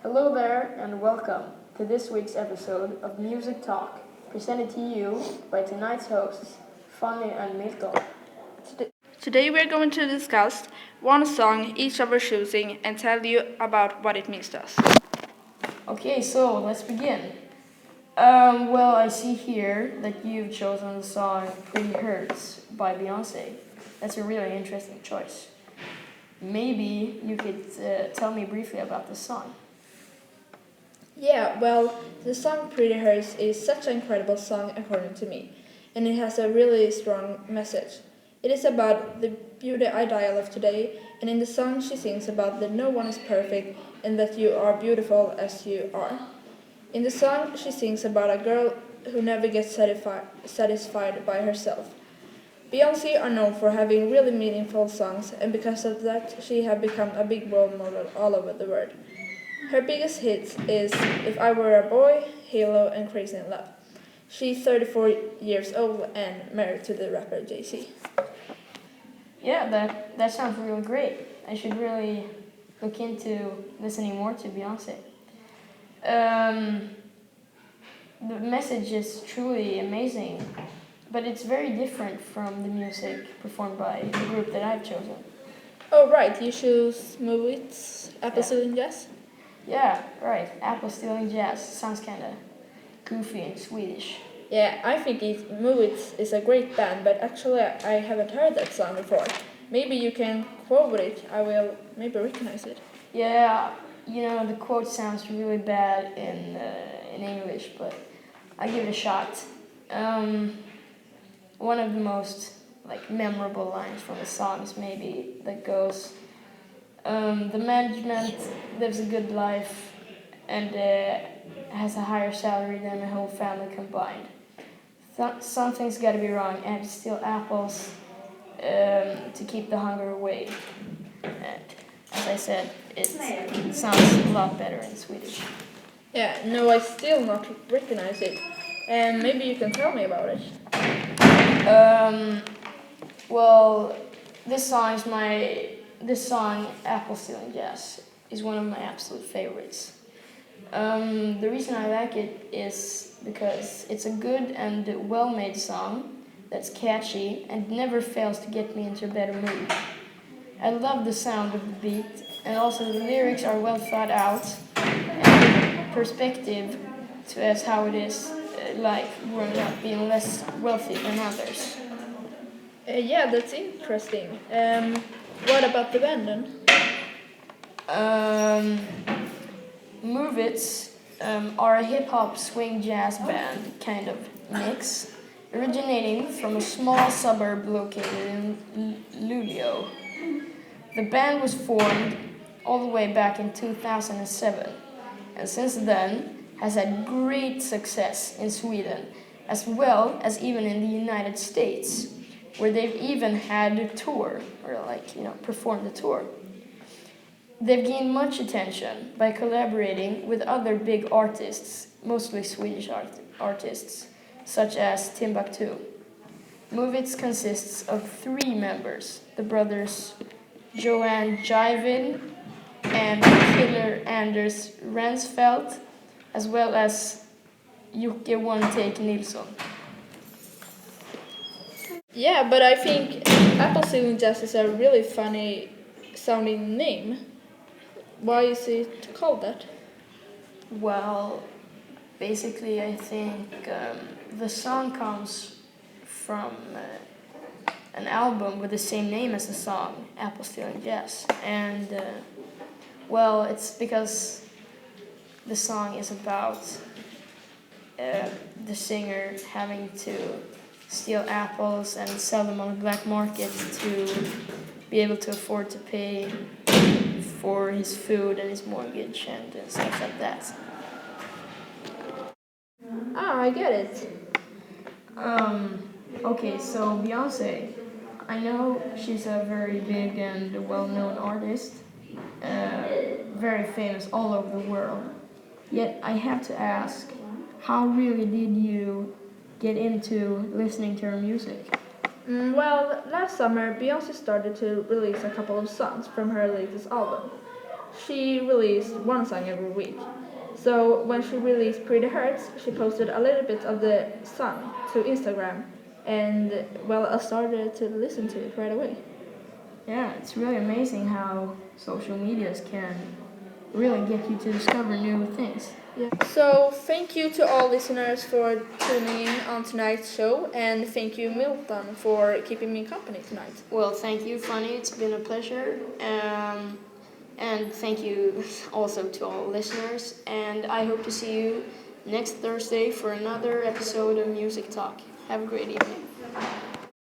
Hello there, and welcome to this week's episode of Music Talk, presented to you by tonight's hosts, Fanny and Milton. Today we're going to discuss one song each of our choosing and tell you about what it means to us. Okay, so let's begin. I see here that you've chosen the song Pretty Hurts by Beyonce. That's a really interesting choice. Maybe you could tell me briefly about the song. Yeah, well, the song Pretty Hurts is such an incredible song according to me, and it has a really strong message. It is about the beauty ideal of today, and in the song she sings about that no one is perfect and that you are beautiful as you are. In the song she sings about a girl who never gets satisfied by herself. Beyoncé are known for having really meaningful songs, and because of that she have become a big role model all over the world. Her biggest hits is If I Were a Boy, Halo, and Crazy in Love. She's 34 years old and married to the rapper Jay-Z. Yeah, that sounds really great. I should really look into listening more to Beyonce. Um, the message is truly amazing, but it's very different from the music performed by the group that I've chosen. Oh right, you choose movies, Apple Yeah. Studio Jazz? Yeah, right. Apple Stealing Jazz sounds kind of goofy and Swedish. Yeah, I think Movies is a great band, but actually I haven't heard that song before. Maybe you can quote it, I will maybe recognize it. Yeah, the quote sounds really bad in English, but I give it a shot. One of the most memorable lines from the songs maybe that goes, the management lives a good life and has a higher salary than the whole family combined. Something's got to be wrong, and steal apples to keep the hunger away. And as I said, it sounds a lot better in Swedish. Yeah, no, I still not recognize it. And maybe you can tell me about it. Um, well, this song, Apple Stealing Jazz, is one of my absolute favorites. The reason I like it is because it's a good and well-made song that's catchy and never fails to get me into a better mood. I love the sound of the beat, and also the lyrics are well thought out and give perspective to as how it is like growing up being less wealthy than others. Yeah, that's interesting. What about the band then? Um, Move It are a hip hop swing jazz band kind of mix, originating from a small suburb located in Luleå. The band was formed all the way back in 2007, and since then has had great success in Sweden, as well as even in the United States, where they've even had a tour, or performed a tour. They've gained much attention by collaborating with other big artists, mostly Swedish artists, such as Timbuktu. Movits consists of three members, the brothers Johan Jivin and Killer Anders Rensfeldt, as well as Jocke One Take Nilsson. Yeah, but I think Apple Stealing Jazz is a really funny sounding name. Why is it called that? Well, basically, I think the song comes from an album with the same name as the song, Apple Stealing Jazz. And, it's because the song is about the singer having to steal apples and sell them on the black market to be able to afford to pay for his food and his mortgage and stuff like that. Ah, I get it. Okay, so Beyonce, I know she's a very big and well-known artist, very famous all over the world. Yet I have to ask, how really did you get into listening to her music? Well, last summer Beyoncé started to release a couple of songs from her latest album. she released one song every week. So when she released Pretty Hurts, she posted a little bit of the song to Instagram, and well, I started to listen to it right away. Yeah, it's really amazing how social medias can really get you to discover new things. Yeah. So thank you to all listeners for tuning in on tonight's show, and thank you Milton for keeping me company tonight. Well, thank you, Fanny. It's been a pleasure. And thank you also to all listeners. And I hope to see you next Thursday for another episode of Music Talk. Have a great evening.